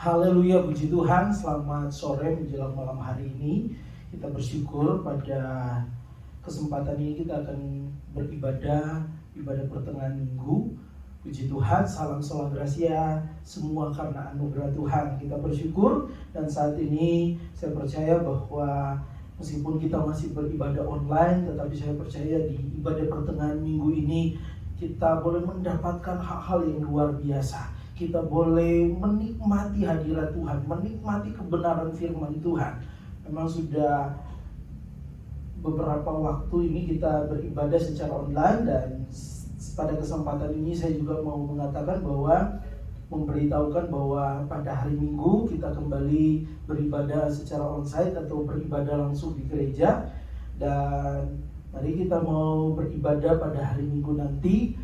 Haleluya, puji Tuhan. Selamat sore menjelang malam hari ini. Kita bersyukur pada kesempatan ini kita akan beribadah, ibadah pertengahan minggu. Puji Tuhan, salam sola gracia, semua karena anugerah Tuhan. Kita bersyukur dan saat ini saya percaya bahwa meskipun kita masih beribadah online, tetapi saya percaya di ibadah pertengahan minggu ini kita boleh mendapatkan hal-hal yang luar biasa. Kita boleh menikmati hadirat Tuhan, menikmati kebenaran firman Tuhan. Memang sudah beberapa waktu ini kita beribadah secara online dan pada kesempatan ini saya juga mau mengatakan bahwa memberitahukan bahwa pada hari Minggu kita kembali beribadah secara onsite atau beribadah langsung di gereja. Dan mari kita mau beribadah pada hari Minggu nanti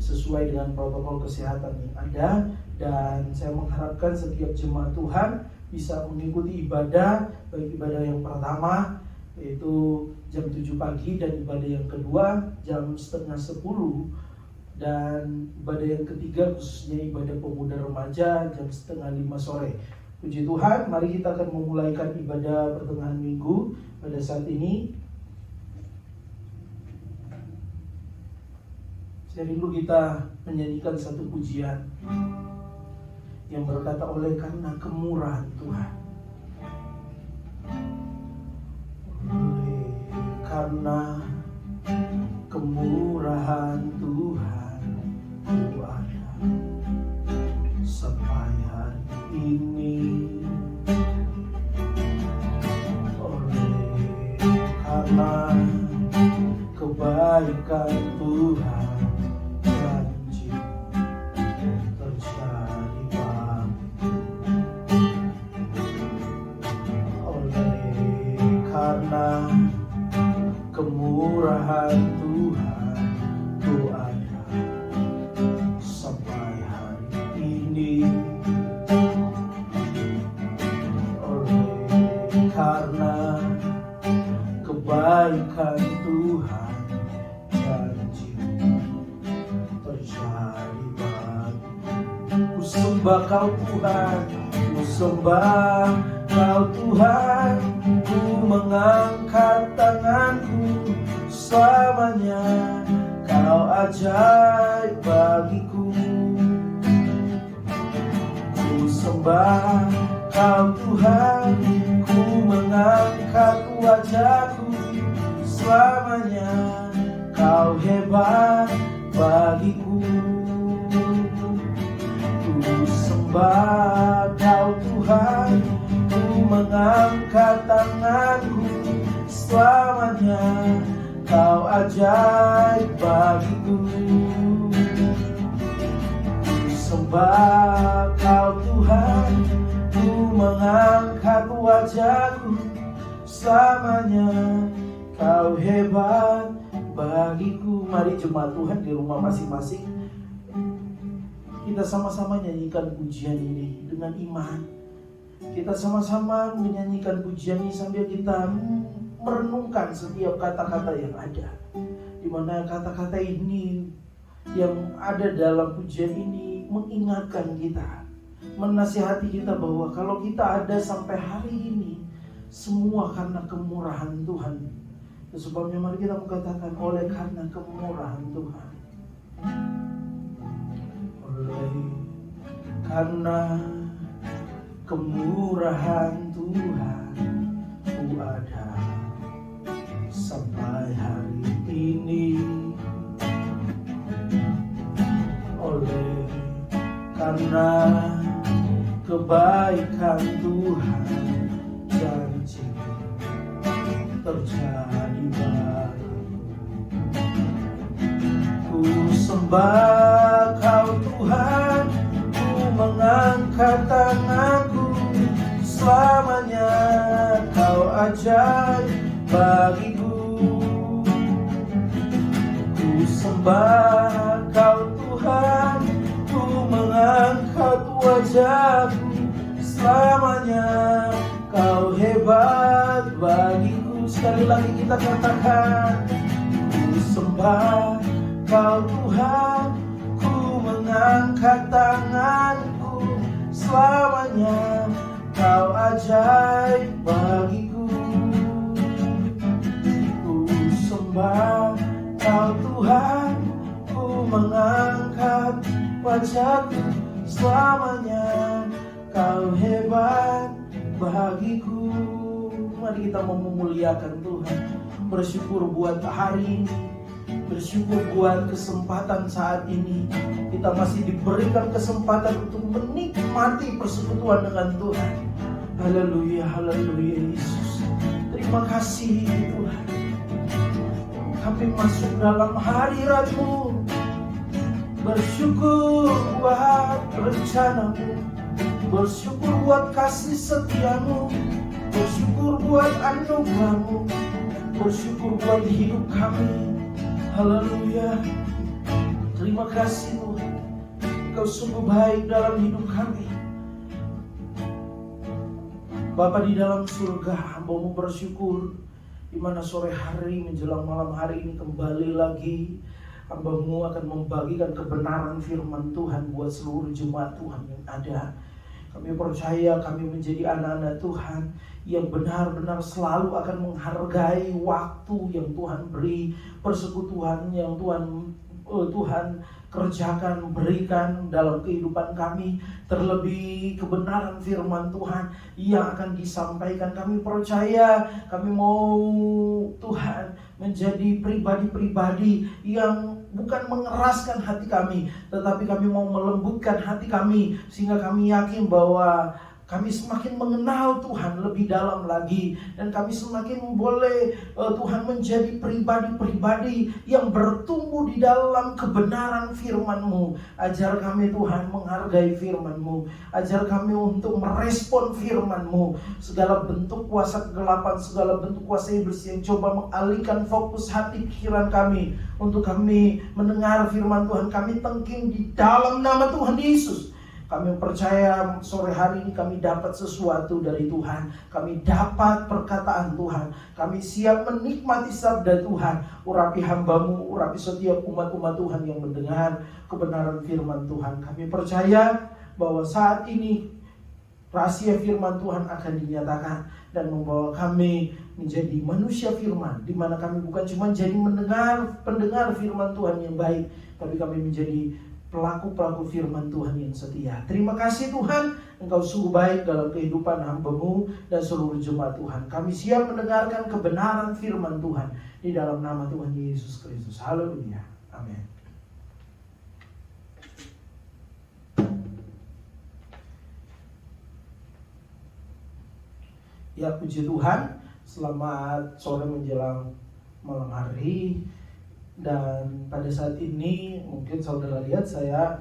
sesuai dengan protokol kesehatan yang ada. Dan saya mengharapkan setiap jemaat Tuhan bisa mengikuti ibadah, baik ibadah yang pertama yaitu jam 7 pagi dan ibadah yang kedua jam setengah 10, dan ibadah yang ketiga khususnya ibadah pemuda remaja jam setengah 5 sore. Puji Tuhan, mari kita akan memulaikan ibadah pertengahan minggu pada saat ini. Saya rindu kita menyanyikan satu pujian yang berkata, oleh karena kemurahan Tuhan. Oleh karena kemurahan Tuhan, ku ada sampai hari ini. Oleh karena kebaikan Tuhan, kemurahan Tuhan, ku ada sampai hari ini. Oleh karena kebaikan Tuhan, janji terjadi bagiku. Ku sembah Kau Tuhan, ku sembah Kau Tuhan, ku mengangkat tanganku. Selamanya Kau ajaib bagiku. Ku sembah Kau Tuhan, ku mengangkat wajahku. Selamanya Kau hebat bagiku. Ku sembah Kau Tuhan, ku mengangkat tanganku. Selamanya Kau ajaib bagiku. Ku sembah Kau Tuhan, ku mengangkat wajahku. Selamanya Kau hebat bagiku. Mari jemaat Tuhan di rumah masing-masing kita sama-sama nyanyikan pujian ini dengan iman. Kita sama-sama menyanyikan pujian ini sambil kita merenungkan setiap kata-kata yang ada, di mana kata-kata ini yang ada dalam pujian ini mengingatkan kita, menasihati kita bahwa kalau kita ada sampai hari ini semua karena kemurahan Tuhan. Sebabnya mari kita mengatakan, oleh karena kemurahan Tuhan, oleh karena kemurahan Tuhan, ku ada sampai hari ini. Oleh karena kebaikan Tuhan, janji terjadi bagiku. Ku sembah Kau Tuhan, ku mengangkat tanganku. Selamanya Kau ajaib bagiku. Ku sembah Kau Tuhan, ku mengangkat wajahku. Selamanya Kau hebat bagiku. Sekali lagi kita katakan, ku sembah Kau Tuhan, ku mengangkat tanganku. selamanya. Kau ajaib bagiku. Ku sembah Kau Tuhan, ku mengangkat wajahku selamanya. Kau hebat bagiku. Mari kita mau memuliakan Tuhan, bersyukur buat hari ini, bersyukur buat kesempatan saat ini. Kita masih diberikan kesempatan untuk menikmati persekutuan dengan Tuhan. Haleluya, haleluya Yesus. Terima kasih Tuhan. Kami masuk dalam hadirat-Mu, bersyukur buat rencana-Mu, bersyukur buat kasih setia-Mu, bersyukur buat anugerah-Mu, bersyukur buat hidup kami. Haleluya. Terima kasih Tuhan, Kau sungguh baik dalam hidup kami. Bapa di dalam surga, hamba-Mu bersyukur di mana sore hari menjelang malam hari ini kembali lagi hamba-Mu akan membagikan kebenaran firman Tuhan buat seluruh jemaat Tuhan yang ada. Kami percaya kami menjadi anak-anak Tuhan yang benar-benar selalu akan menghargai waktu yang Tuhan beri, persekutuan yang Tuhan kerjakan, berikan dalam kehidupan kami. Terlebih kebenaran firman Tuhan yang akan disampaikan. Kami percaya, kami mau Tuhan menjadi pribadi-pribadi yang bukan mengeraskan hati kami, tetapi kami mau melembutkan hati kami, sehingga kami yakin bahwa kami semakin mengenal Tuhan lebih dalam lagi, dan kami semakin boleh Tuhan menjadi pribadi-pribadi yang bertumbuh di dalam kebenaran firman-Mu. Ajar kami Tuhan menghargai firman-Mu, ajar kami untuk merespon firman-Mu. Segala bentuk kuasa kegelapan, segala bentuk kuasa iblis yang coba mengalihkan fokus hati pikiran kami untuk kami mendengar firman Tuhan, kami tengking di dalam nama Tuhan Yesus. Kami percaya sore hari ini kami dapat sesuatu dari Tuhan. Kami dapat perkataan Tuhan. Kami siap menikmati sabda Tuhan. Urapi hamba-Mu, urapi setiap umat-umat Tuhan yang mendengar kebenaran firman Tuhan. Kami percaya bahwa saat ini rahasia firman Tuhan akan dinyatakan dan membawa kami menjadi manusia firman, di mana kami bukan cuma jadi pendengar firman Tuhan yang baik, tapi kami menjadi pelaku-pelaku firman Tuhan yang setia. Terima kasih Tuhan, Engkau sungguh baik dalam kehidupan hamba-Mu dan seluruh jemaat Tuhan. Kami siap mendengarkan kebenaran firman Tuhan di dalam nama Tuhan Yesus Kristus. Haleluya. Amin. Ya, puji Tuhan. Selamat sore menjelang malam hari. Dan pada saat ini mungkin saudara lihat saya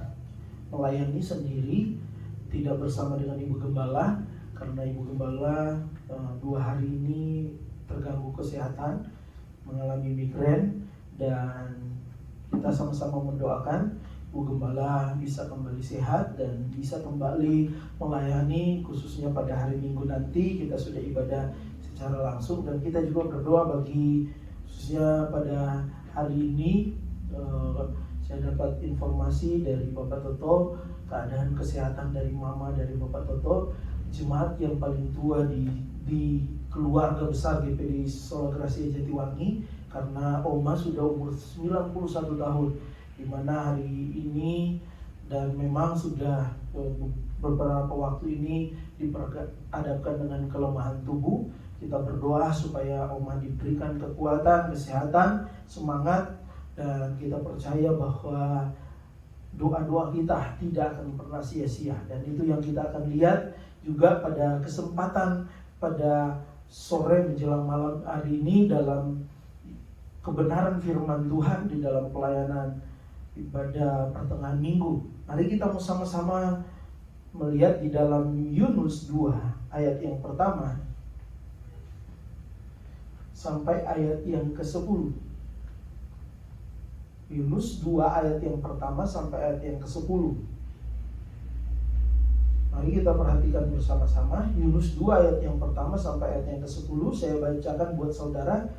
melayani sendiri, tidak bersama dengan Ibu Gembala, karena Ibu Gembala 2 hari ini terganggu kesehatan, mengalami migrain, dan kita sama-sama mendoakan Ibu Gembala bisa kembali sehat dan bisa kembali melayani, khususnya pada hari Minggu nanti kita sudah ibadah secara langsung. Dan kita juga berdoa bagi khususnya pada hari ini saya dapat informasi dari Bapak Toto, keadaan kesehatan dari Mama, dari Bapak Toto, jemaat yang paling tua di keluarga besar GPD Solo Gracia Jatiwangi, karena Oma sudah umur 91 tahun, di mana hari ini dan memang sudah beberapa waktu ini diperhadapkan dengan kelemahan tubuh. Kita berdoa supaya Oma diberikan kekuatan, kesehatan, semangat, dan kita percaya bahwa doa-doa kita tidak akan pernah sia-sia. Dan itu yang kita akan lihat juga pada kesempatan pada sore menjelang malam hari ini dalam kebenaran firman Tuhan di dalam pelayanan ibadah pertengahan minggu. Mari kita mau sama-sama melihat di dalam Yunus 2 ayat yang pertama sampai ayat yang ke-10. Yunus 2 ayat yang pertama sampai ayat yang ke-10. Mari kita perhatikan bersama-sama Yunus 2 ayat yang pertama sampai ayat yang ke-10. Saya bacakan buat saudara.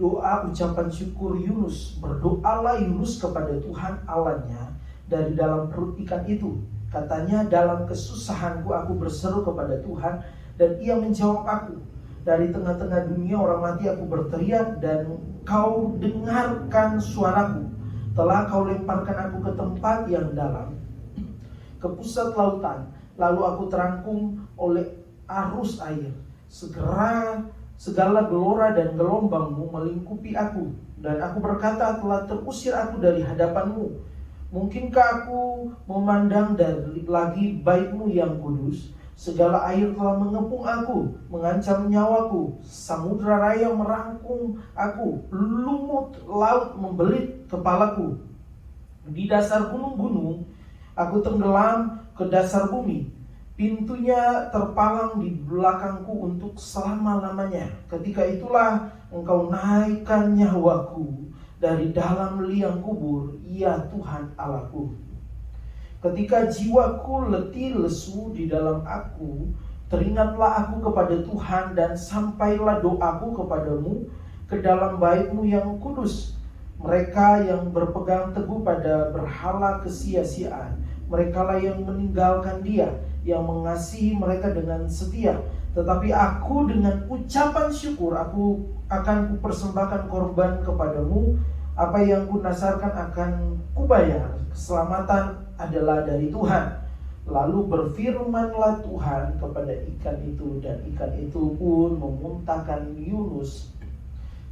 Doa ucapan syukur Yunus. Berdoalah Yunus kepada Tuhan Allahnya dari dalam perut ikan itu, Katanya, dalam kesusahanku aku berseru kepada Tuhan dan Ia menjawab aku. Dari tengah-tengah dunia orang mati aku berteriak dan Kau dengarkan suaraku. Telah Kau lemparkan aku ke tempat yang dalam, ke pusat lautan. Lalu aku terangkum oleh arus air. Segala gelora dan gelombangmu melingkupi aku. Dan aku berkata, telah terusir aku dari hadapanmu. Mungkinkah aku memandang dari lagi baitmu yang kudus? Segala air telah mengepung aku, mengancam nyawaku. Samudra raya merangkum aku, lumut laut membelit kepalaku. Di dasar gunung-gunung aku tenggelam ke dasar bumi. Pintunya terpalang di belakangku untuk selama-lamanya. Ketika itulah Engkau naikkan nyawaku dari dalam liang kubur, ya Tuhan Allahku. Ketika jiwaku letih lesu di dalam aku, teringatlah aku kepada Tuhan dan sampailah doaku kepadamu ke dalam bait-Mu yang kudus. Mereka yang berpegang teguh pada berhala kesia-siaan, merekalah yang meninggalkan Dia, yang mengasihi mereka dengan setia. Tetapi aku dengan ucapan syukur, aku akan kupersembahkan korban kepadamu. Apa yang kunasarkan akan kubayar. Keselamatan adalah dari Tuhan. Lalu berfirmanlah Tuhan kepada ikan itu, dan ikan itu pun memuntahkan Yunus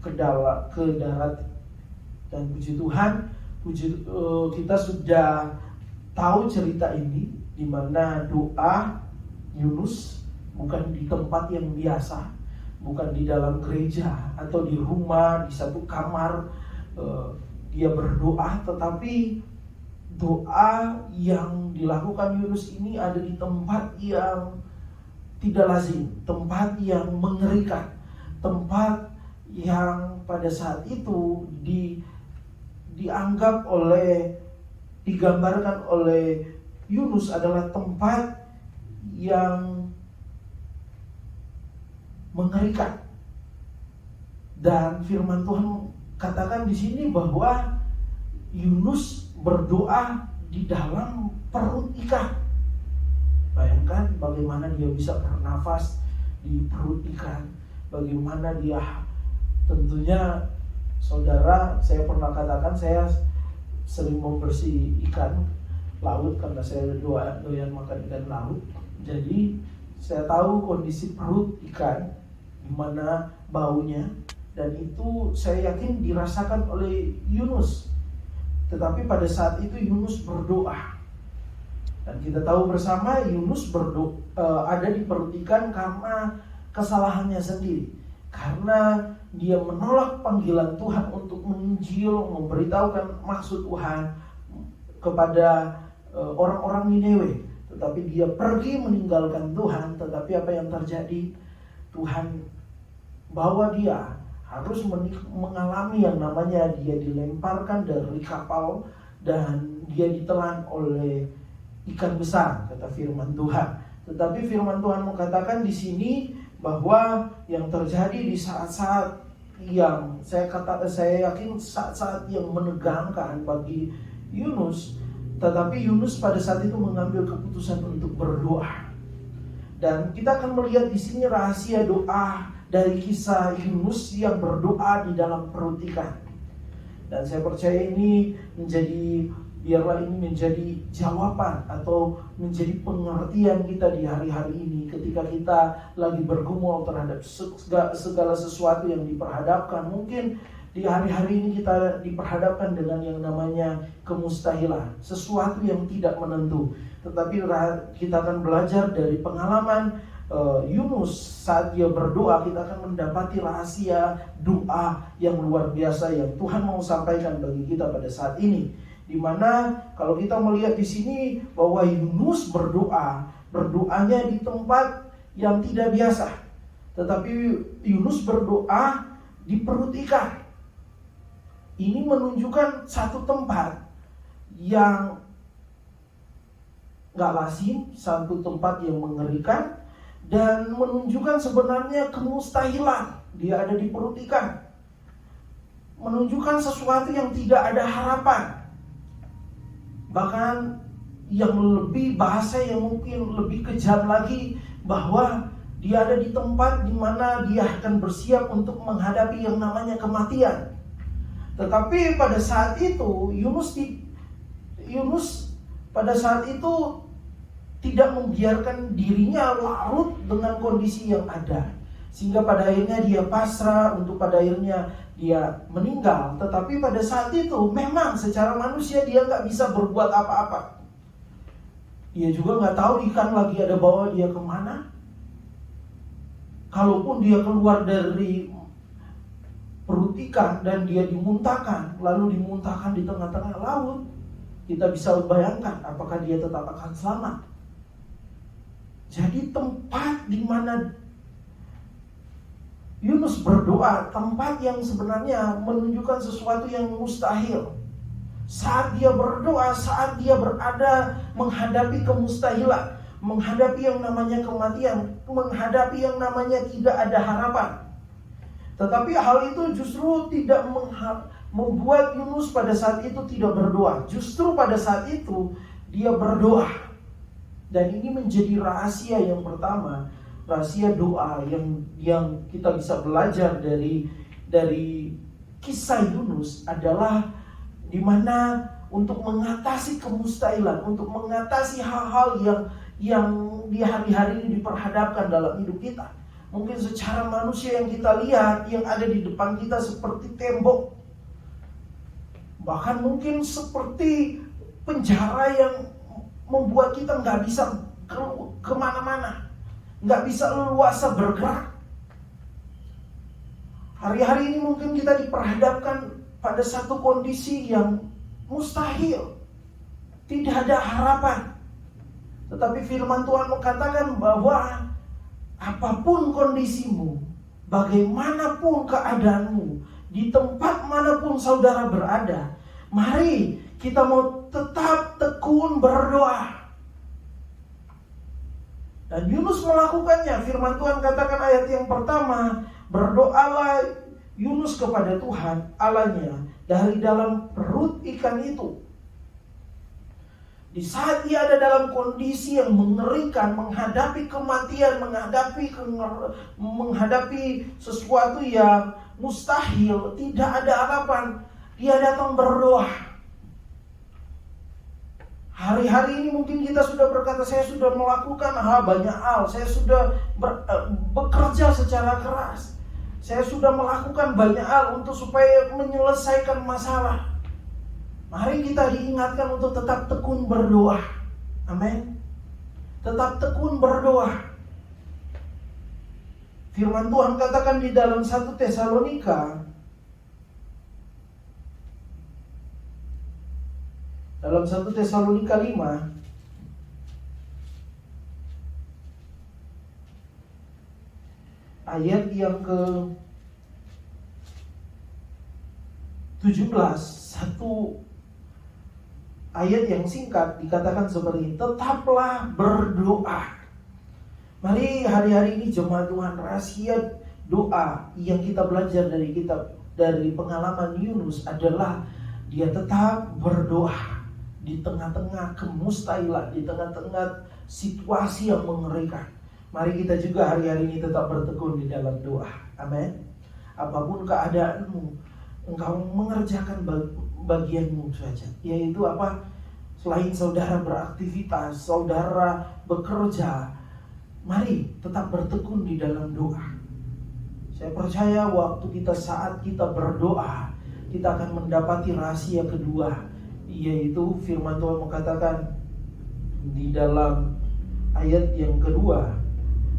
ke darat. Dan puji Tuhan, kita sudah tahu cerita ini, di mana doa Yunus bukan di tempat yang biasa, bukan di dalam gereja atau di rumah, di satu kamar dia berdoa, tetapi doa yang dilakukan Yunus ini ada di tempat yang tidak lazim, tempat yang mengerikan, tempat yang pada saat itu digambarkan oleh Yunus adalah tempat yang mengerikan. Dan firman Tuhan katakan di sini bahwa Yunus berdoa di dalam perut ikan. Bayangkan bagaimana dia bisa bernafas di perut ikan. Bagaimana dia, tentunya saudara, saya pernah katakan saya sering membersih ikan laut karena saya doyan makan ikan laut. Jadi saya tahu kondisi perut ikan, gimana baunya. Dan itu saya yakin dirasakan oleh Yunus. Tetapi pada saat itu Yunus berdoa. Dan kita tahu bersama Yunus ada di perut ikan karena kesalahannya sendiri. Karena dia menolak panggilan Tuhan untuk menginjil, memberitahukan maksud Tuhan kepada orang-orang Niniwe. Tetapi dia pergi meninggalkan Tuhan. Tetapi apa yang terjadi? Tuhan bawa dia harus mengalami yang namanya dia dilemparkan dari kapal dan dia ditelan oleh ikan besar, kata firman Tuhan. Tetapi firman Tuhan mengatakan di sini bahwa yang terjadi di saat-saat yang saya yakin saat-saat yang menegangkan bagi Yunus, tetapi Yunus pada saat itu mengambil keputusan untuk berdoa. Dan kita akan melihat di sini rahasia doa dari kisah Yunus yang berdoa di dalam perut ikan. Dan saya percaya ini biarlah ini menjadi jawaban atau menjadi pengertian kita di hari-hari ini ketika kita lagi bergumul terhadap segala sesuatu yang diperhadapkan. Mungkin di hari-hari ini kita diperhadapkan dengan yang namanya kemustahilan, sesuatu yang tidak menentu. Tetapi kita akan belajar dari pengalaman Yunus saat dia berdoa. Kita akan mendapati rahasia doa yang luar biasa yang Tuhan mau sampaikan bagi kita pada saat ini. Dimana kalau kita melihat di sini bahwa Yunus berdoanya di tempat yang tidak biasa. Tetapi Yunus berdoa di perut ikan. Ini menunjukkan satu tempat yang gak lazim, satu tempat yang mengerikan, dan menunjukkan sebenarnya kemustahilan. Dia ada di perut ikan, menunjukkan sesuatu yang tidak ada harapan. Bahkan yang lebih bahasa yang mungkin lebih kejam lagi, bahwa dia ada di tempat di mana dia akan bersiap untuk menghadapi yang namanya kematian. Tetapi pada saat itu Yunus pada saat itu tidak membiarkan dirinya larut dengan kondisi yang ada, sehingga pada akhirnya dia pasrah, untuk pada akhirnya dia meninggal. Tetapi pada saat itu memang secara manusia dia nggak bisa berbuat apa-apa. Dia juga nggak tahu ikan lagi ada bawa dia kemana. Kalaupun dia keluar dari perut ikan dan dia dimuntahkan, lalu dimuntahkan di tengah-tengah laut, kita bisa bayangkan apakah dia tetap akan selamat. Jadi tempat di mana Yunus berdoa, tempat yang sebenarnya menunjukkan sesuatu yang mustahil. Saat dia berdoa, saat dia berada menghadapi kemustahilan, menghadapi yang namanya kematian, menghadapi yang namanya tidak ada harapan. Tetapi hal itu justru tidak membuat Yunus pada saat itu tidak berdoa. Justru pada saat itu dia berdoa. Dan ini menjadi rahasia yang pertama, rahasia doa yang kita bisa belajar dari kisah Yunus adalah di mana untuk mengatasi kemustahilan, untuk mengatasi hal-hal yang di hari-hari ini diperhadapkan dalam hidup kita. Mungkin secara manusia yang kita lihat, yang ada di depan kita seperti tembok, bahkan mungkin seperti penjara yang membuat kita nggak bisa kemana-mana, nggak bisa leluasa bergerak. Hari-hari ini mungkin kita diperhadapkan pada satu kondisi yang mustahil, tidak ada harapan. Tetapi firman Tuhan mengatakan bahwa apapun kondisimu, bagaimanapun keadaanmu, di tempat manapun saudara berada, mari kita mau tetap tekun berdoa. Dan Yunus melakukannya. Firman Tuhan katakan ayat yang pertama, berdoalah Yunus kepada Tuhan Allahnya dari dalam perut ikan itu. Di saat dia ada dalam kondisi yang mengerikan, menghadapi kematian, menghadapi sesuatu yang mustahil, tidak ada harapan, dia datang berdoa. Hari-hari ini mungkin kita sudah berkata, saya sudah melakukan banyak hal, saya sudah bekerja secara keras, saya sudah melakukan banyak hal untuk supaya menyelesaikan masalah. Mari kita diingatkan untuk tetap tekun berdoa. Amin. Tetap tekun berdoa. Firman Tuhan katakan di dalam 1 Tesalonika, dalam 1 Tesalonika 5 ayat yang ke 17, satu ayat yang singkat dikatakan seperti ini, tetaplah berdoa. Mari hari-hari ini jemaat Tuhan, rahasia doa yang kita belajar dari pengalaman Yunus adalah dia tetap berdoa di tengah-tengah kemustahilan, di tengah-tengah situasi yang mengerikan. Mari kita juga hari-hari ini tetap bertekun di dalam doa. Amin. Apapun keadaanmu, engkau mengerjakan bagianmu saja, yaitu apa? Selain saudara beraktivitas, saudara bekerja, mari tetap bertekun di dalam doa. Saya percaya saat kita berdoa, kita akan mendapati rahasia kedua, yaitu firman Tuhan mengatakan di dalam ayat yang kedua,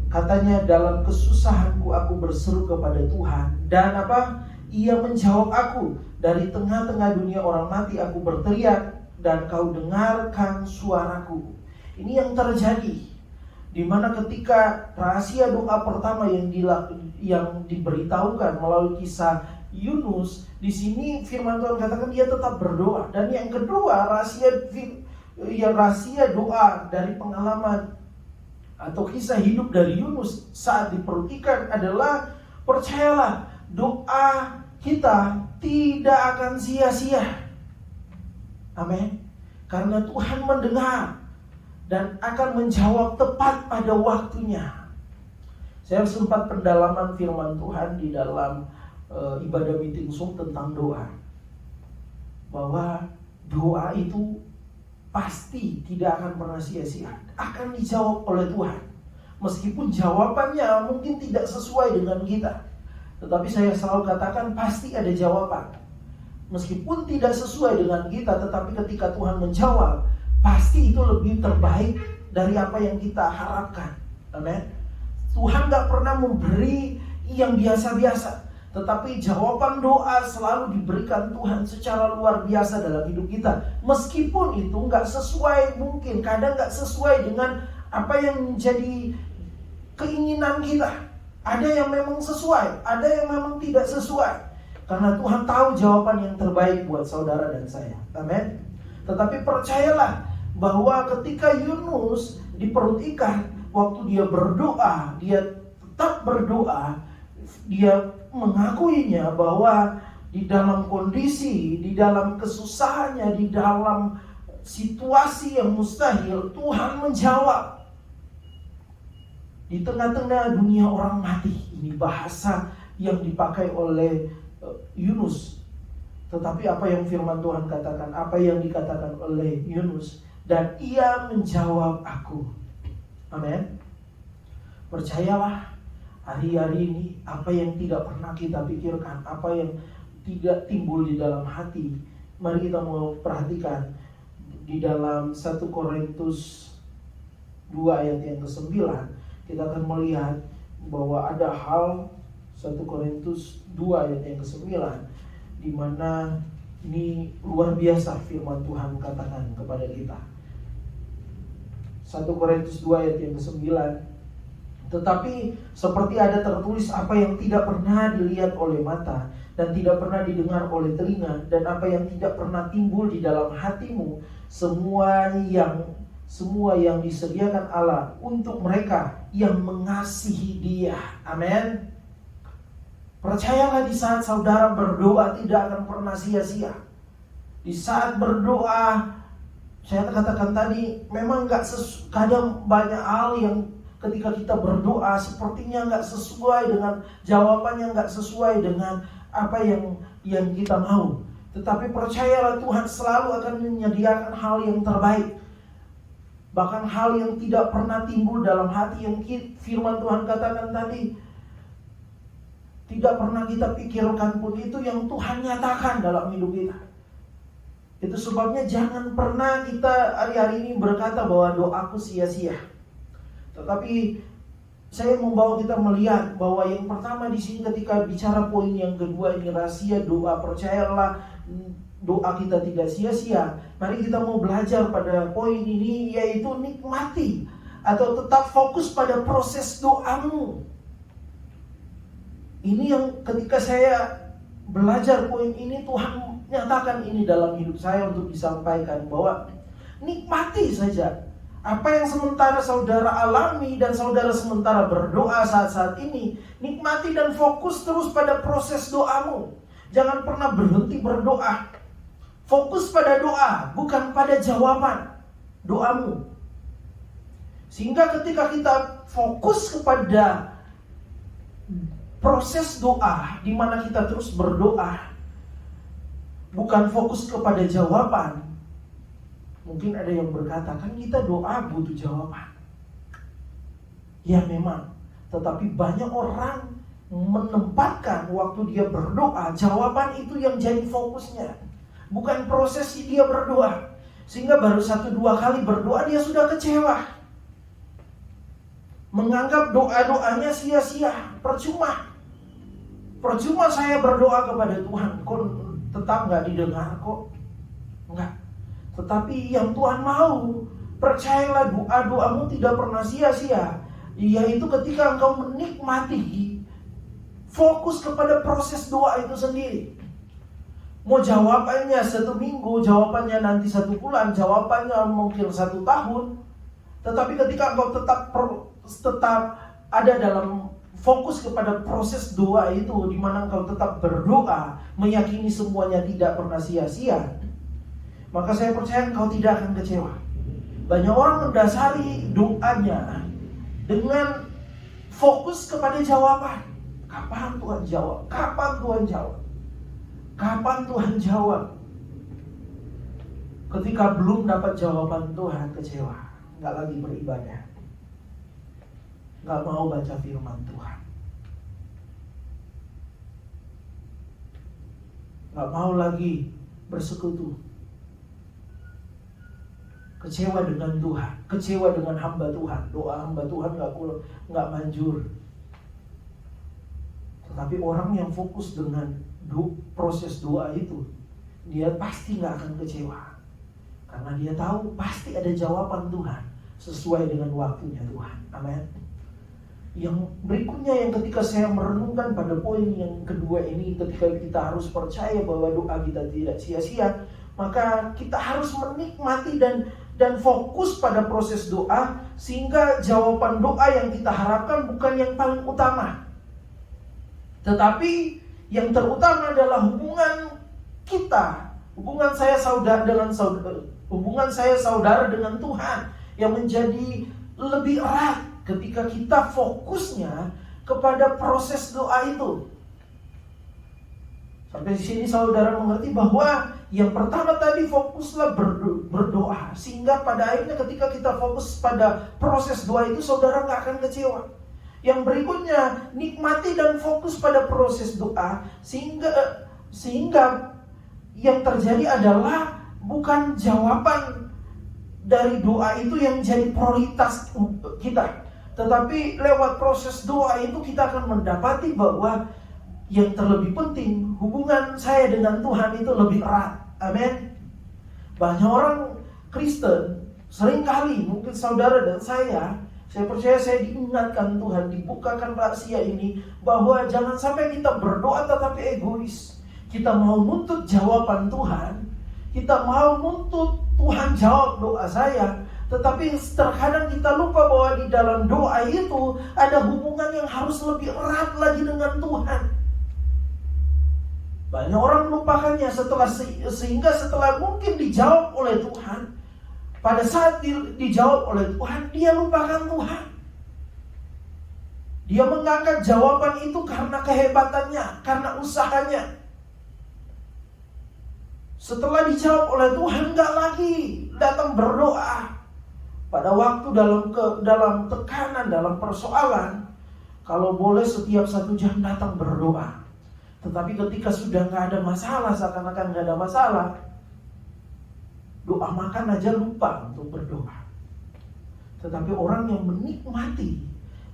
katanya, dalam kesusahanku aku berseru kepada Tuhan, dan apa? Ia menjawab aku. Dari tengah-tengah dunia orang mati aku berteriak, dan kau dengarkan suaraku. Ini yang terjadi, di mana ketika rahasia doa pertama yang diberitahukan melalui kisah Yunus, di sini firman Tuhan katakan dia tetap berdoa. Dan yang kedua, rahasia doa dari pengalaman atau kisah hidup dari Yunus saat di perut ikan adalah, percayalah, doa kita tidak akan sia-sia. Amin. Karena Tuhan mendengar. dan akan menjawab tepat pada waktunya. Saya sempat pendalaman firman Tuhan di dalam ibadah meeting Zoom tentang doa, bahwa doa itu pasti tidak akan pernah sia-sia, akan dijawab oleh Tuhan. Meskipun jawabannya mungkin tidak sesuai dengan kita, tetapi saya selalu katakan pasti ada jawaban. Meskipun tidak sesuai dengan kita, tetapi ketika Tuhan menjawab, pasti itu lebih terbaik dari apa yang kita harapkan. Amin. Tuhan gak pernah memberi yang biasa-biasa, tetapi jawaban doa selalu diberikan Tuhan secara luar biasa dalam hidup kita. Meskipun itu gak sesuai, mungkin kadang gak sesuai dengan apa yang menjadi keinginan kita. Ada yang memang sesuai, ada yang memang tidak sesuai. Karena Tuhan tahu jawaban yang terbaik buat saudara dan saya. Amin. Tetapi percayalah bahwa ketika Yunus di perut ikan, waktu dia berdoa, dia tetap berdoa, dia mengakuinya bahwa di dalam kondisi, di dalam kesusahannya, di dalam situasi yang mustahil, Tuhan menjawab. Di tengah-tengah dunia orang mati, ini bahasa yang dipakai oleh Yunus. Tetapi apa yang firman Tuhan katakan, apa yang dikatakan oleh Yunus, dan ia menjawab aku. Amin. Percayalah, hari-hari ini apa yang tidak pernah kita pikirkan, apa yang tidak timbul di dalam hati, mari kita mau perhatikan di dalam 1 Korintus 2 ayat yang ke-9. Kita akan melihat bahwa ada hal 1 Korintus 2 ayat yang ke-9, di mana ini luar biasa firman Tuhan katakan kepada kita. 1 Korintus 2 ayat yang ke-9. Tetapi seperti ada tertulis, apa yang tidak pernah dilihat oleh mata dan tidak pernah didengar oleh telinga, dan apa yang tidak pernah timbul di dalam hatimu, semua yang disediakan Allah untuk mereka yang mengasihi Dia. Amin. Percayalah, di saat saudara berdoa tidak akan pernah sia-sia. Di saat berdoa, saya katakan tadi, memang kadang banyak hal yang ketika kita berdoa sepertinya gak sesuai dengan jawabannya, gak sesuai dengan apa yang kita mau. Tetapi percayalah, Tuhan selalu akan menyediakan hal yang terbaik. Bahkan hal yang tidak pernah timbul dalam hati, yang firman Tuhan katakan tadi, tidak pernah kita pikirkan pun, itu yang Tuhan nyatakan dalam hidup kita. Itu sebabnya jangan pernah kita hari-hari ini berkata bahwa doaku sia-sia. Tetapi saya membawa kita melihat bahwa yang pertama di sini ketika bicara poin yang kedua ini, rahasia doa, percayalah doa kita tidak sia-sia. Mari kita mau belajar pada poin ini, yaitu nikmati atau tetap fokus pada proses doamu. Ini yang ketika saya belajar poin ini, Tuhan nyatakan ini dalam hidup saya untuk disampaikan, bahwa nikmati saja apa yang sementara saudara alami dan saudara sementara berdoa saat-saat ini. Nikmati dan fokus terus pada proses doamu. Jangan pernah berhenti berdoa. Fokus pada doa, bukan pada jawaban doamu. Sehingga ketika kita fokus kepada proses doa, di mana kita terus berdoa, bukan fokus kepada jawaban. Mungkin ada yang berkata, kan kita doa butuh jawaban. Ya memang, tetapi banyak orang menempatkan waktu dia berdoa, jawaban itu yang jadi fokusnya, bukan proses dia berdoa. Sehingga baru 1-2 kali berdoa dia sudah kecewa, menganggap doa-doanya sia-sia, percuma saya berdoa kepada Tuhan, kok tetap gak didengar kok. Enggak. Tetapi yang Tuhan mau, percayalah, doa-doamu tidak pernah sia-sia, yaitu ketika engkau menikmati, fokus kepada proses doa itu sendiri. Mau jawabannya 1 minggu, jawabannya nanti 1 bulan, jawabannya mungkin 1 tahun, tetapi ketika engkau tetap ada dalam fokus kepada proses doa itu, di mana engkau tetap berdoa, meyakini semuanya tidak pernah sia-sia, maka saya percaya engkau tidak akan kecewa. Banyak orang mendasari doanya dengan fokus kepada jawaban. Kapan Tuhan jawab? Kapan Tuhan jawab? Kapan Tuhan jawab? Ketika belum dapat jawaban Tuhan, kecewa. Nggak lagi beribadah. Nggak mau baca firman Tuhan. Nggak mau lagi bersekutu. Kecewa dengan Tuhan, kecewa dengan hamba Tuhan. Doa hamba Tuhan nggak manjur. Tetapi orang yang fokus dengan proses doa itu, dia pasti nggak akan kecewa. Karena dia tahu pasti ada jawaban Tuhan sesuai dengan waktunya Tuhan. Amin. Yang berikutnya, yang ketika saya merenungkan pada poin yang kedua ini, ketika kita harus percaya bahwa doa kita tidak sia-sia, maka kita harus menikmati dan fokus pada proses doa, sehingga jawaban doa yang kita harapkan bukan yang paling utama, tetapi yang terutama adalah hubungan kita, hubungan saya saudara dengan Tuhan yang menjadi lebih erat ketika kita fokusnya kepada proses doa itu. Sampai di sini saudara mengerti bahwa yang pertama tadi fokuslah berdoa, sehingga pada akhirnya ketika kita fokus pada proses doa itu, saudara nggak akan kecewa. Yang berikutnya, nikmati dan fokus pada proses doa, sehingga yang terjadi adalah bukan jawaban dari doa itu yang jadi prioritas kita, tetapi lewat proses doa itu kita akan mendapati bahwa yang terlebih penting, hubungan saya dengan Tuhan itu lebih erat. Amin. Banyak orang Kristen seringkali, mungkin saudara dan saya percaya saya diingatkan Tuhan, dibukakan rahasia ini, bahwa jangan sampai kita berdoa tetapi egois. Kita mau nuntut jawaban Tuhan, kita mau nuntut Tuhan jawab doa saya, tetapi terkadang kita lupa bahwa di dalam doa itu ada hubungan yang harus lebih erat lagi dengan Tuhan. Banyak orang melupakannya sehingga setelah mungkin dijawab oleh Tuhan, pada saat dijawab oleh Tuhan, dia lupakan Tuhan. Dia mengangkat jawaban itu karena kehebatannya, karena usahanya. Setelah dijawab oleh Tuhan, nggak lagi datang berdoa. Pada waktu dalam tekanan, dalam persoalan, kalau boleh setiap 1 jam datang berdoa. Tetapi ketika sudah nggak ada masalah, seakan-akan nggak ada masalah, doa makan aja lupa untuk berdoa. Tetapi orang yang menikmati,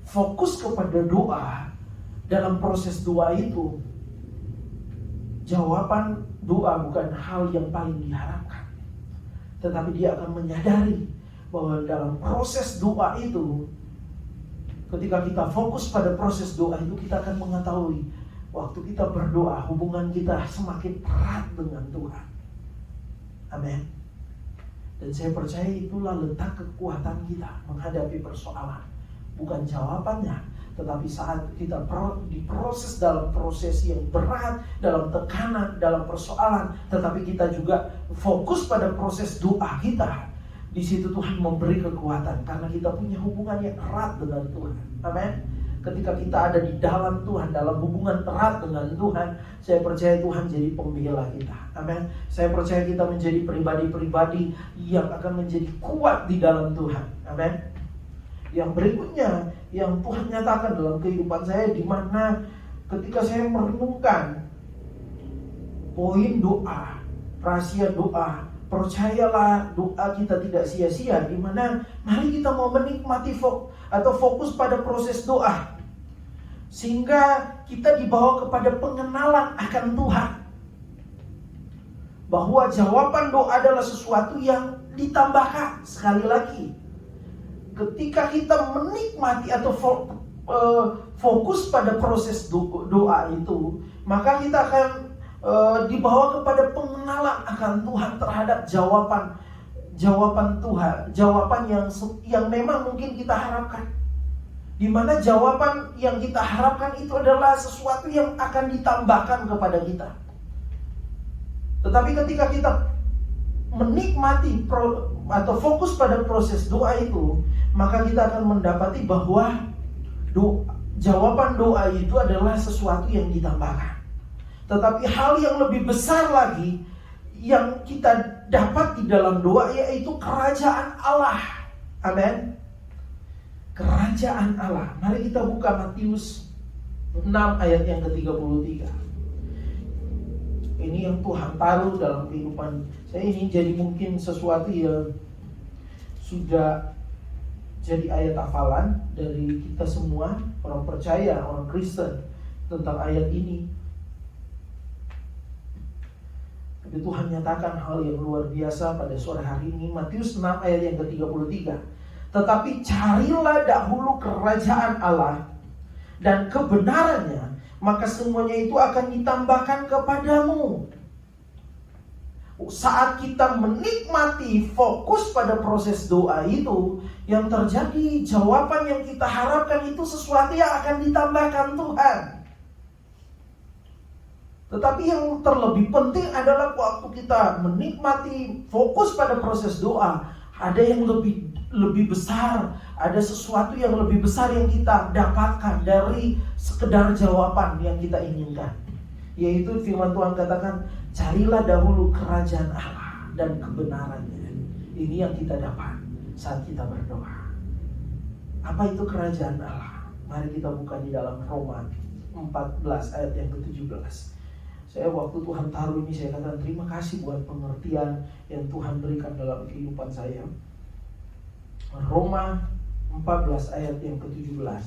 fokus kepada doa, dalam proses doa itu, jawaban doa bukan hal yang paling diharapkan. Tetapi dia akan menyadari bahwa dalam proses doa itu, ketika kita fokus pada proses doa itu, kita akan mengetahui waktu kita berdoa, hubungan kita semakin erat dengan Tuhan. Amin. Dan saya percaya itulah letak kekuatan kita menghadapi persoalan. Bukan jawabannya, tetapi saat kita diproses dalam proses yang berat, dalam tekanan, dalam persoalan, tetapi kita juga fokus pada proses doa kita. Di situ Tuhan memberi kekuatan karena kita punya hubungan yang erat dengan Tuhan. Amin. Ketika kita ada di dalam Tuhan, dalam hubungan erat dengan Tuhan, saya percaya Tuhan jadi pembela kita. Amin. Saya percaya kita menjadi pribadi-pribadi yang akan menjadi kuat di dalam Tuhan. Amin. Yang berikutnya, yang Tuhan nyatakan dalam kehidupan saya, di mana ketika saya merenungkan poin doa, rahasia doa, percayalah doa kita tidak sia-sia, di mana mari kita mau menikmati fokus pada proses doa, sehingga kita dibawa kepada pengenalan akan Tuhan, bahwa jawaban doa adalah sesuatu yang ditambahkan. Sekali lagi, ketika kita menikmati atau fokus pada proses doa itu, maka kita akan dibawa kepada pengenalan akan Tuhan terhadap jawaban Tuhan, jawaban yang memang mungkin kita harapkan. Di mana jawaban yang kita harapkan itu adalah sesuatu yang akan ditambahkan kepada kita. Tetapi ketika kita menikmati atau fokus pada proses doa itu, maka kita akan mendapati bahwa jawaban doa itu adalah sesuatu yang ditambahkan. Tetapi hal yang lebih besar lagi yang kita dapat di dalam doa, yaitu kerajaan Allah. Amin. Kerajaan Allah. Mari kita buka Matius 6 ayat yang ke-33. Ini yang Tuhan taruh dalam kehidupan saya. Ini jadi mungkin sesuatu yang sudah jadi ayat hafalan dari kita semua, orang percaya, orang Kristen, tentang ayat ini. Tapi Tuhan nyatakan hal yang luar biasa pada sore hari ini. Matius 6 ayat yang ke-33. Tetapi carilah dahulu kerajaan Allah dan kebenarannya, maka semuanya itu akan ditambahkan kepadamu. Saat kita menikmati fokus pada proses doa itu, yang terjadi, jawaban yang kita harapkan itu sesuatu yang akan ditambahkan Tuhan. Tetapi yang terlebih penting adalah waktu kita menikmati fokus pada proses doa, ada yang lebih besar, ada sesuatu yang lebih besar yang kita dapatkan dari sekedar jawaban yang kita inginkan. Yaitu firman Tuhan katakan, carilah dahulu kerajaan Allah dan kebenarannya. Ini yang kita dapat saat kita berdoa. Apa itu kerajaan Allah? Mari kita buka di dalam Roma 14 ayat yang ke-17. Saya waktu Tuhan taruh ini, saya katakan terima kasih buat pengertian yang Tuhan berikan dalam kehidupan saya. Roma 14 ayat yang ke-17.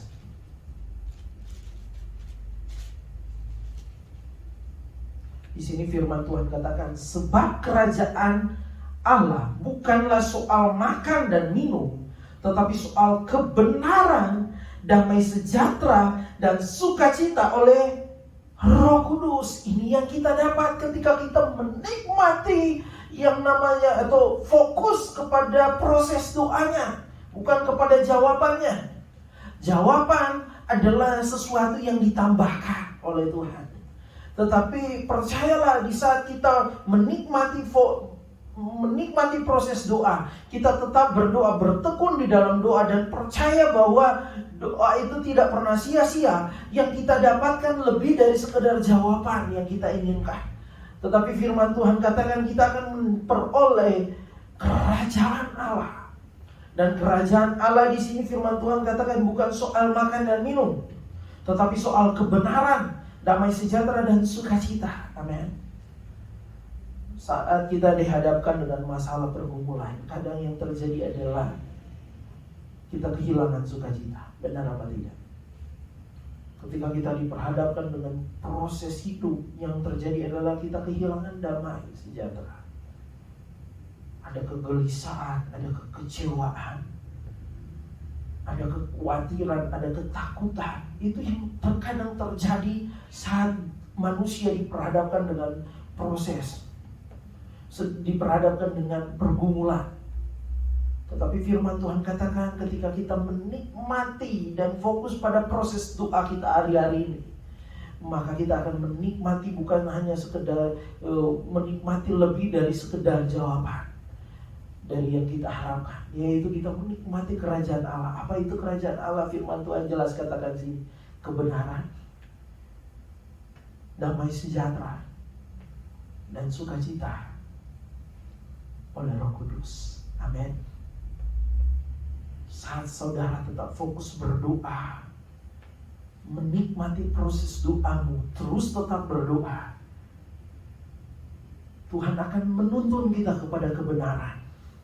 Di sini firman Tuhan katakan, sebab kerajaan Allah bukanlah soal makan dan minum, tetapi soal kebenaran, damai sejahtera, dan sukacita oleh Roh Kudus. Ini yang kita dapat ketika kita menikmati yang namanya atau fokus kepada proses doanya, bukan kepada jawabannya. Jawaban adalah sesuatu yang ditambahkan oleh Tuhan. Tetapi percayalah, di saat kita menikmati proses doa, kita tetap berdoa, bertekun di dalam doa, dan percaya bahwa doa itu tidak pernah sia-sia. Yang kita dapatkan lebih dari sekedar jawaban yang kita inginkan. Tetapi firman Tuhan katakan kita akan memperoleh kerajaan Allah. Dan kerajaan Allah di sini firman Tuhan katakan bukan soal makan dan minum, tetapi soal kebenaran, damai sejahtera, dan sukacita. Amin. Saat kita dihadapkan dengan masalah pergumulan, kadang yang terjadi adalah kita kehilangan sukacita. Benar apa tidak? Ketika kita diperhadapkan dengan proses hidup, yang terjadi adalah kita kehilangan damai sejahtera. Ada kegelisahan, ada kekecewaan, ada kekhawatiran, ada ketakutan. Itu yang terkadang terjadi saat manusia diperhadapkan dengan proses, diperhadapkan dengan pergumulan. Tetapi firman Tuhan katakan ketika kita menikmati dan fokus pada proses doa kita hari-hari ini, maka kita akan menikmati bukan hanya sekedar menikmati lebih dari sekedar jawaban dari yang kita harapkan, yaitu kita menikmati kerajaan Allah. Apa itu kerajaan Allah? Firman Tuhan jelas katakan sini, kebenaran, damai sejahtera, dan sukacita oleh Roh Kudus. Amin. Saat saudara tetap fokus berdoa, menikmati proses doamu, terus tetap berdoa, Tuhan akan menuntun kita kepada kebenaran.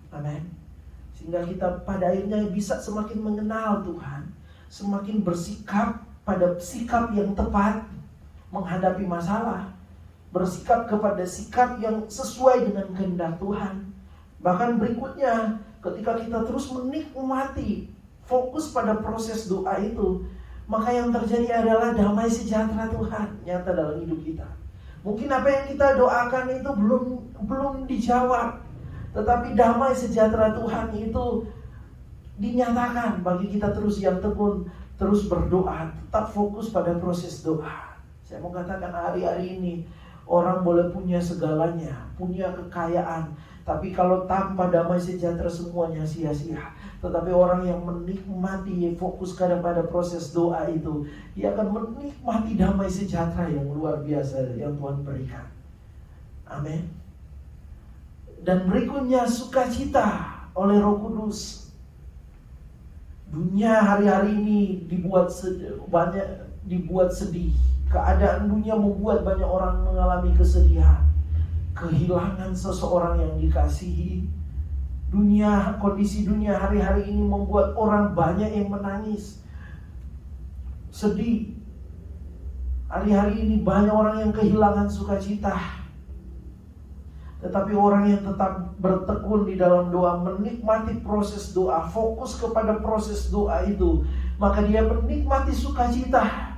Amin. Sehingga kita pada akhirnya bisa semakin mengenal Tuhan, semakin bersikap pada sikap yang tepat menghadapi masalah, bersikap kepada sikap yang sesuai dengan kehendak Tuhan. Bahkan berikutnya, ketika kita terus menikmati fokus pada proses doa itu, maka yang terjadi adalah damai sejahtera Tuhan nyata dalam hidup kita. Mungkin apa yang kita doakan itu belum dijawab, tetapi damai sejahtera Tuhan itu dinyatakan bagi kita terus yang tekun, terus berdoa, tetap fokus pada proses doa. Saya mau katakan hari-hari ini, Orang boleh punya segalanya, punya kekayaan, tapi kalau tanpa damai sejahtera semuanya sia-sia. Tetapi orang yang menikmati, fokus kepada proses doa itu, dia akan menikmati damai sejahtera yang luar biasa yang Tuhan berikan. Amin. Dan berikutnya sukacita oleh Roh Kudus. Dunia hari-hari ini dibuat sedih. Keadaan dunia membuat banyak orang mengalami kesedihan, kehilangan seseorang yang dikasihi. Kondisi dunia hari-hari ini membuat orang banyak yang menangis, sedih. Hari-hari ini banyak orang yang kehilangan sukacita. Tetapi orang yang tetap bertekun di dalam doa, menikmati proses doa, fokus kepada proses doa itu, maka dia menikmati sukacita.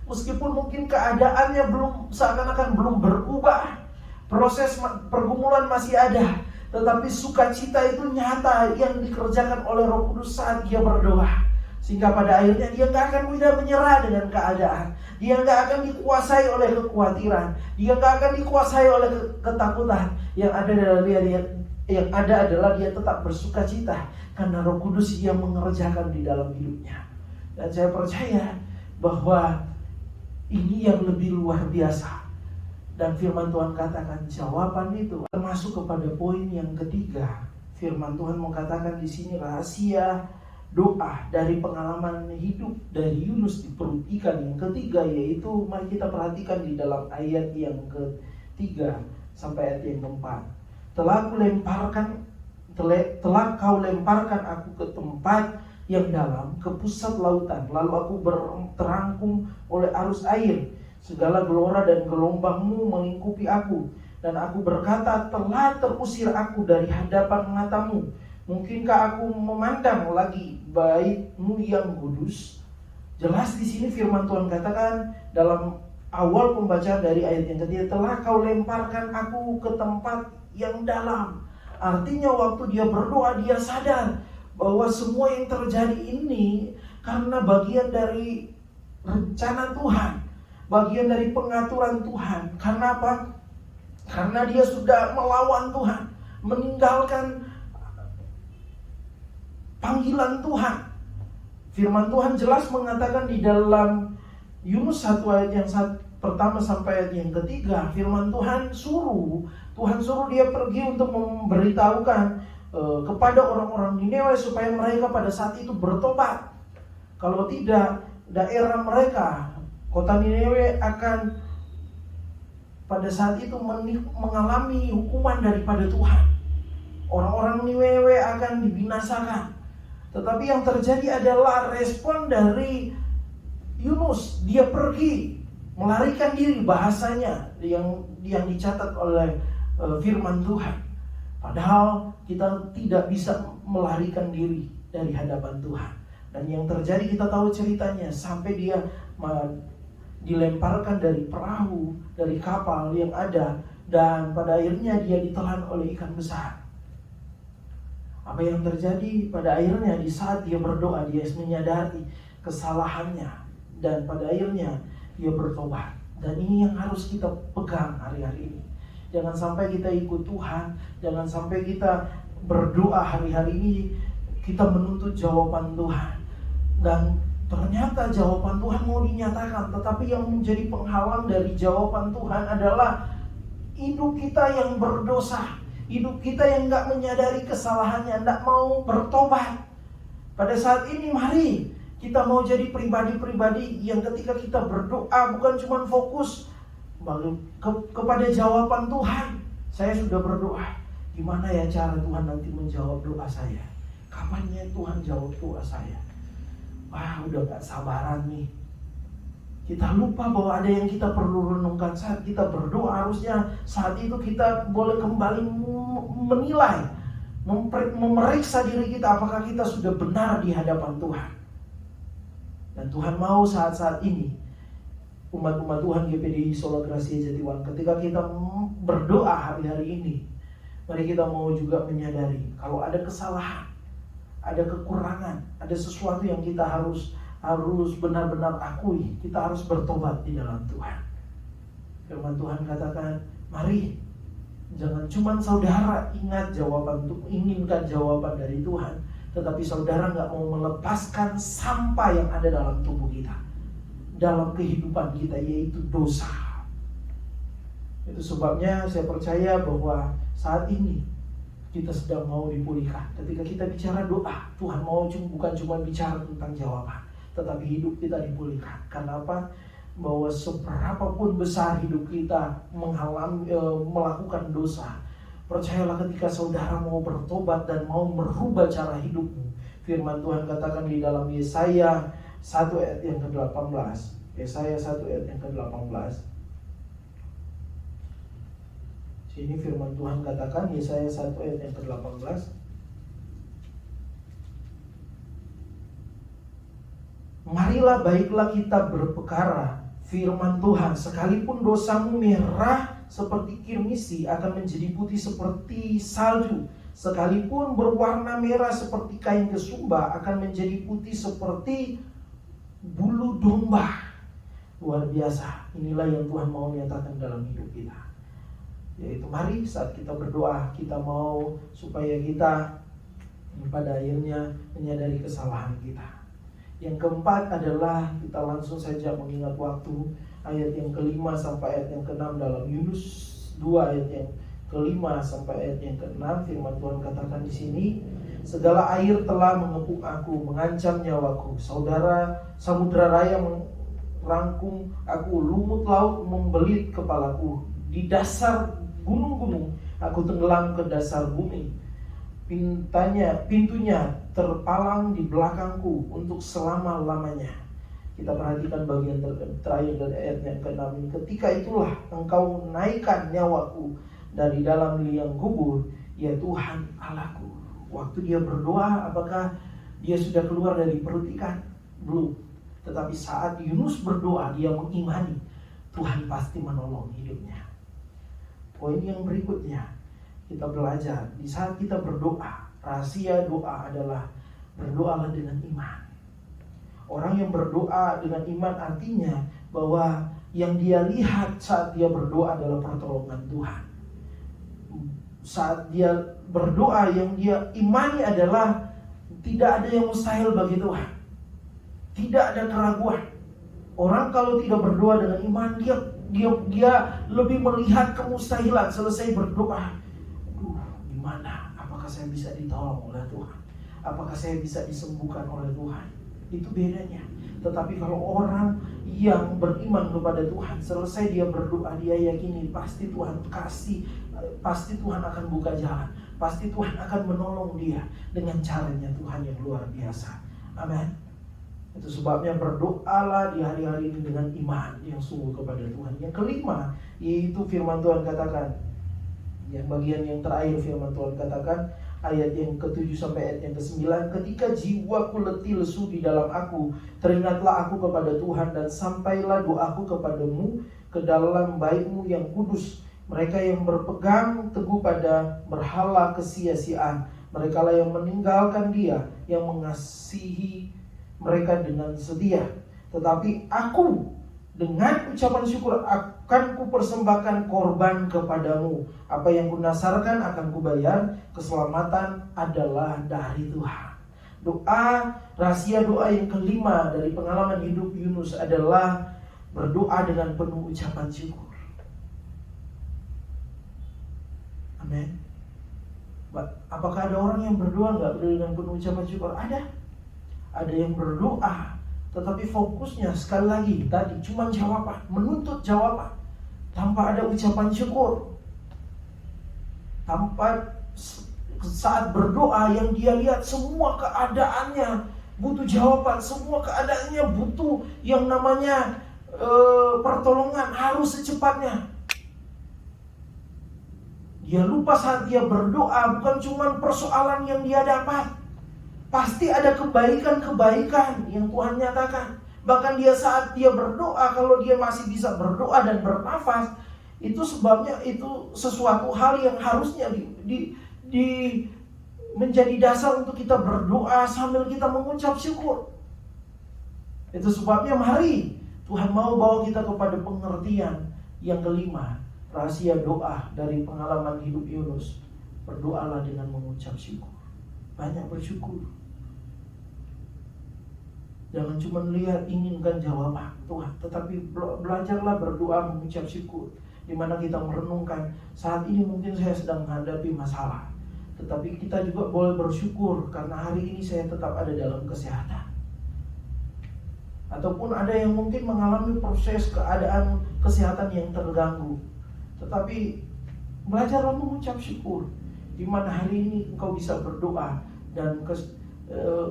Meskipun mungkin keadaannya seakan-akan belum berubah, proses pergumulan masih ada, tetapi sukacita itu nyata yang dikerjakan oleh Roh Kudus saat dia berdoa. Sehingga pada akhirnya dia gak akan mudah menyerah dengan keadaan. Dia gak akan dikuasai oleh kekhawatiran. Dia gak akan dikuasai oleh ketakutan. Yang ada adalah dia tetap bersukacita, karena Roh Kudus yang mengerjakan di dalam hidupnya. Dan saya percaya bahwa ini yang lebih luar biasa. Dan firman Tuhan katakan jawaban itu termasuk kepada poin yang ketiga. Firman Tuhan mau katakan di sini rahasia doa dari pengalaman hidup dari Yunus di perut ikan. Yang ketiga yaitu, mari kita perhatikan di dalam ayat yang ketiga sampai ayat yang keempat. Telah kau lemparkan aku ke tempat yang dalam, ke pusat lautan, lalu aku terangkum oleh arus air. Segala gelora dan gelombangmu melingkupi aku, dan aku berkata, telah terusir aku dari hadapan matamu. Mungkinkah aku memandang lagi bait-Mu yang kudus? Jelas di sini firman Tuhan katakan dalam awal pembacaan dari ayat yang ketiga, telah kau lemparkan aku ke tempat yang dalam. Artinya waktu dia berdoa, dia sadar bahwa semua yang terjadi ini karena bagian dari rencana Tuhan, bagian dari pengaturan Tuhan. Karena apa? Karena dia sudah melawan Tuhan, meninggalkan panggilan Tuhan. Firman Tuhan jelas mengatakan di dalam Yunus 1 ayat yang pertama sampai ayat yang ketiga, firman Tuhan suruh dia pergi untuk memberitahukan kepada orang-orang Niniwe supaya mereka pada saat itu bertobat. Kalau tidak, daerah mereka, kota Niniwe akan pada saat itu mengalami hukuman daripada Tuhan. Orang-orang Niniwe akan dibinasakan. Tetapi yang terjadi adalah respon dari Yunus. Dia pergi, melarikan diri, bahasanya yang dicatat oleh firman Tuhan. Padahal kita tidak bisa melarikan diri dari hadapan Tuhan. Dan yang terjadi kita tahu ceritanya, sampai dia dilemparkan dari perahu, dari kapal yang ada, dan pada akhirnya dia ditelan oleh ikan besar. Apa yang terjadi pada akhirnya di saat dia berdoa, dia menyadari kesalahannya, dan pada akhirnya dia bertobat. Dan ini yang harus kita pegang hari-hari ini. Jangan sampai kita ikut Tuhan, jangan sampai kita berdoa hari-hari ini kita menuntut jawaban Tuhan, dan ternyata jawaban Tuhan mau dinyatakan, tetapi yang menjadi penghalang dari jawaban Tuhan adalah hidup kita yang berdosa, hidup kita yang gak menyadari kesalahannya, gak mau bertobat. Pada saat ini mari kita mau jadi pribadi-pribadi yang ketika kita berdoa bukan cuma fokus kepada jawaban Tuhan. Saya sudah berdoa, gimana ya cara Tuhan nanti menjawab doa saya? Kapannya Tuhan jawab doa saya? Wah, udah gak sabaran nih. Kita lupa bahwa ada yang kita perlu renungkan saat kita berdoa. Harusnya saat itu kita boleh kembali menilai, memeriksa diri kita, apakah kita sudah benar di hadapan Tuhan. Dan Tuhan mau saat-saat ini umat-umat Tuhan GPDI Solo Gracia Jatiwan, ketika kita berdoa hari-hari ini, mari kita mau juga menyadari kalau ada kesalahan, ada kekurangan, ada sesuatu yang kita harus benar-benar akui. Kita harus bertobat di dalam Tuhan. Firman Tuhan katakan, mari, jangan cuma saudara inginkan jawaban dari Tuhan, tetapi saudara gak mau melepaskan sampah yang ada dalam tubuh kita, dalam kehidupan kita, yaitu dosa. Itu sebabnya saya percaya bahwa saat ini kita sedang mau dipulihkan. Ketika kita bicara doa, Tuhan mau bukan cuma bicara tentang jawaban, tetapi hidup kita dipulihkan. Karena apa? Bahwa seberapapun besar hidup kita melakukan dosa, percayalah ketika saudara mau bertobat dan mau merubah cara hidupmu, firman Tuhan katakan di dalam Yesaya 1 ayat yang ke-18. Yesaya 1 ayat yang ke-18. Ini firman Tuhan katakan, Yesaya 1 ayat yang ke-18. Marilah baiklah kita berpekara, firman Tuhan, sekalipun dosamu merah seperti kirmisi akan menjadi putih seperti salju, sekalipun berwarna merah seperti kain kesumba akan menjadi putih seperti bulu domba. Luar biasa. Inilah yang Tuhan mau nyatakan dalam hidup kita. Yaitu mari saat kita berdoa, kita mau supaya kita pada akhirnya menyadari kesalahan kita. Yang keempat adalah kita langsung saja mengingat waktu, ayat yang ke-5 sampai ayat yang ke-6 dalam Yunus 2 ayat yang ke-5 sampai ayat yang ke-6. Firman Tuhan katakan di sini, segala air telah mengepung aku, mengancam nyawaku. Samudra raya merangkum aku, lumut laut membelit kepalaku. Di dasar gunung-gunung aku tenggelam ke dasar bumi. Pintunya terpalang di belakangku untuk selama-lamanya. Kita perhatikan bagian terakhir dari ayat yang ke-6 ini. Ketika itulah engkau naikkan nyawaku dari dalam liang kubur, ya Tuhan Allahku. Waktu dia berdoa, apakah dia sudah keluar dari perut ikan? Belum. Tetapi saat Yunus berdoa, dia mengimani Tuhan pasti menolong hidupnya. Poin yang berikutnya, kita belajar di saat kita berdoa, rahasia doa adalah berdoalah dengan iman. Orang yang berdoa dengan iman artinya bahwa yang dia lihat saat dia berdoa adalah pertolongan Tuhan. Saat dia berdoa, yang dia imani adalah tidak ada yang mustahil bagi Tuhan. Tidak ada keraguan. Orang kalau tidak berdoa dengan iman, dia lebih melihat kemustahilan. Selesai berdoa, gimana? Apakah saya bisa ditolong oleh Tuhan? Apakah saya bisa disembuhkan oleh Tuhan? Itu bedanya. Tetapi kalau orang yang beriman kepada Tuhan, selesai dia berdoa, dia yakini pasti Tuhan kasih, pasti Tuhan akan buka jalan, pasti Tuhan akan menolong dia dengan caranya Tuhan yang luar biasa. Amin. Itu sebabnya berdoalah di hari-hari ini dengan iman yang sungguh kepada Tuhan. Yang kelima, yaitu firman Tuhan katakan, yang bagian yang terakhir firman Tuhan katakan, ayat yang ke-7 sampai ayat yang ke-9, ketika jiwaku letih lesu di dalam aku, teringatlah aku kepada Tuhan dan sampailah doaku kepadamu ke dalam bait-Mu yang kudus. Mereka yang berpegang teguh pada berhala kesia-siaan, merekalah yang meninggalkan Dia yang mengasihi mereka dengan setia. Tetapi aku dengan ucapan syukur akan kupersembahkan korban kepadamu. Apa yang kunasarkan akan kubayar. Keselamatan adalah dari Tuhan. Doa, rahasia doa yang kelima dari pengalaman hidup Yunus adalah berdoa dengan penuh ucapan syukur. Amin. Apakah ada orang yang berdoa gak dengan penuh ucapan syukur? Ada yang berdoa tetapi fokusnya sekali lagi tadi cuma jawaban, menuntut jawaban tanpa ada ucapan syukur. Tanpa saat berdoa yang dia lihat semua keadaannya butuh jawaban, semua keadaannya butuh yang namanya pertolongan harus secepatnya. Dia lupa saat dia berdoa bukan cuma persoalan yang dia dapat. Pasti ada kebaikan-kebaikan yang Tuhan nyatakan. Bahkan dia saat dia berdoa, kalau dia masih bisa berdoa dan bernafas, itu sebabnya itu sesuatu hal yang harusnya menjadi dasar untuk kita berdoa sambil kita mengucap syukur. Itu sebabnya mari Tuhan mau bawa kita kepada pengertian Yang kelima, rahasia doa dari pengalaman hidup Yunus. Berdoalah dengan mengucap syukur. Banyak bersyukur. Jangan cuma lihat inginkan jawaban Tuhan, tetapi belajarlah berdoa mengucap syukur. Di mana kita merenungkan, saat ini mungkin saya sedang menghadapi masalah, tetapi kita juga boleh bersyukur karena hari ini saya tetap ada dalam kesehatan. Ataupun ada yang mungkin mengalami proses keadaan kesehatan yang terganggu, tetapi belajarlah mengucap syukur. Di mana hari ini engkau bisa berdoa dan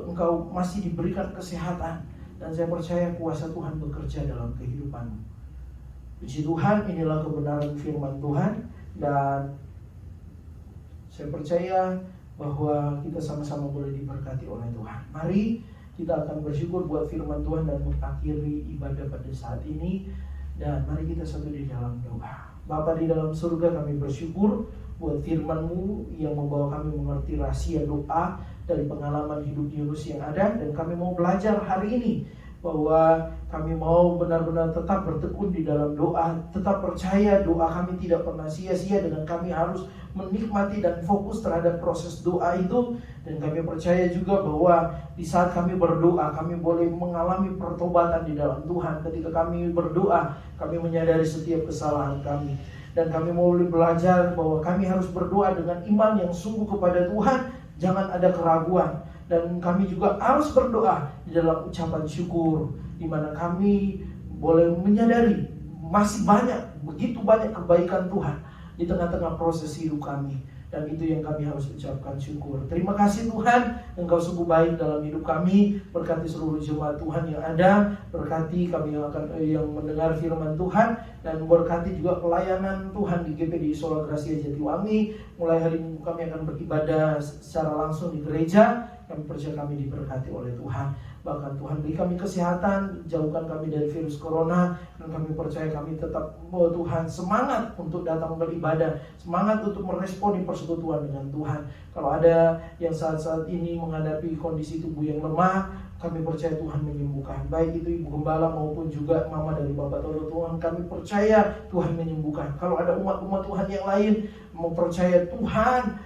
engkau masih diberikan kesehatan, dan saya percaya kuasa Tuhan bekerja dalam kehidupanmu. Puji Tuhan, inilah kebenaran firman Tuhan, dan saya percaya bahwa kita sama-sama boleh diberkati oleh Tuhan. Mari kita akan bersyukur buat firman Tuhan dan mengakhiri ibadah pada saat ini, dan mari kita satu di dalam doa. Bapa di dalam surga, kami bersyukur buat firman-Mu yang membawa kami mengerti rahasia doa dari pengalaman hidup Yunus yang ada, dan kami mau belajar hari ini bahwa kami mau benar-benar tetap bertekun di dalam doa, tetap percaya doa kami tidak pernah sia-sia, dengan kami harus menikmati dan fokus terhadap proses doa itu. Dan kami percaya juga bahwa di saat kami berdoa, kami boleh mengalami pertobatan di dalam Tuhan. Ketika kami berdoa, kami menyadari setiap kesalahan kami, dan kami mau belajar bahwa kami harus berdoa dengan iman yang sungguh kepada Tuhan. Jangan ada keraguan. Dan kami juga harus berdoa di dalam ucapan syukur, di mana kami boleh menyadari masih begitu banyak kebaikan Tuhan di tengah-tengah proses hidup kami. Dan itu yang kami harus ucapkan syukur. Terima kasih Tuhan, Engkau sungguh baik dalam hidup kami. Berkati seluruh jemaat Tuhan yang ada, berkati kami yang mendengar firman Tuhan, dan berkati juga pelayanan Tuhan di GPD Sola Gracia Jatiwangi. Mulai hari ini kami akan beribadah secara langsung di gereja. Kami percaya kami diberkati oleh Tuhan. Bahkan Tuhan beri kami kesehatan, jauhkan kami dari virus corona, dan kami percaya kami tetap, Tuhan, semangat untuk datang beribadah, semangat untuk meresponi persekutuan dengan Tuhan. Kalau ada yang saat-saat ini menghadapi kondisi tubuh yang lemah, kami percaya Tuhan menyembuhkan. Baik itu Ibu Gembala maupun juga Mama dari Bapak Toto, Tuhan, kami percaya Tuhan menyembuhkan. Kalau ada umat-umat Tuhan yang lain mau percaya Tuhan,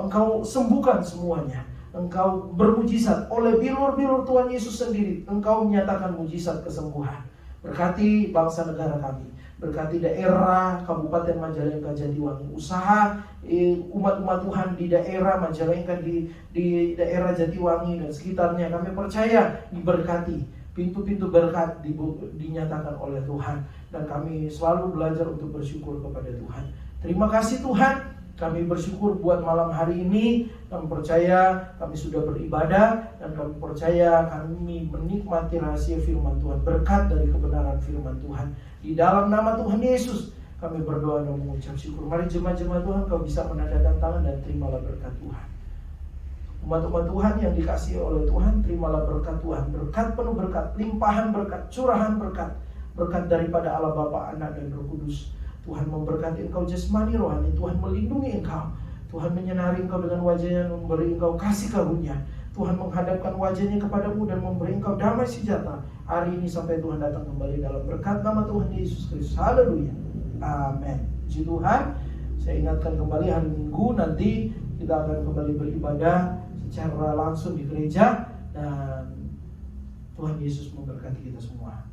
Engkau sembuhkan semuanya. Engkau bermujizat oleh bilur-bilur Tuhan Yesus sendiri. Engkau menyatakan mujizat kesembuhan. Berkati bangsa negara kami, berkati daerah Kabupaten Majalengka Jatiwangi, usaha umat-umat Tuhan di daerah Majalengka, di daerah Jatiwangi dan sekitarnya. Kami percaya diberkati, pintu-pintu berkat dinyatakan oleh Tuhan, dan kami selalu belajar untuk bersyukur kepada Tuhan. Terima kasih Tuhan. Kami bersyukur buat malam hari ini. Kami percaya kami sudah beribadah, dan kami percaya kami menikmati rahasia firman Tuhan, berkat dari kebenaran firman Tuhan. Di dalam nama Tuhan Yesus kami berdoa dan mengucap syukur. Mari jemaat-jemaat Tuhan, kau bisa menadahkan tangan dan terimalah berkat Tuhan. Umat-umat Tuhan yang dikasihi oleh Tuhan, terimalah berkat Tuhan. Berkat penuh berkat, limpahan berkat, curahan berkat. Berkat daripada Allah Bapa, Anak dan Roh Kudus. Tuhan memberkati engkau jasmani rohani. Tuhan melindungi engkau. Tuhan menyinari engkau dengan wajahnya dan memberi engkau kasih karunia. Tuhan menghadapkan wajahnya kepadamu dan memberi engkau damai sejahtera hari ini sampai Tuhan datang kembali, dalam berkat nama Tuhan Yesus Kristus. Haleluya. Amin. Puji Tuhan. Saya ingatkan kembali, hari Minggu nanti kita akan kembali beribadah secara langsung di gereja, dan Tuhan Yesus memberkati kita semua.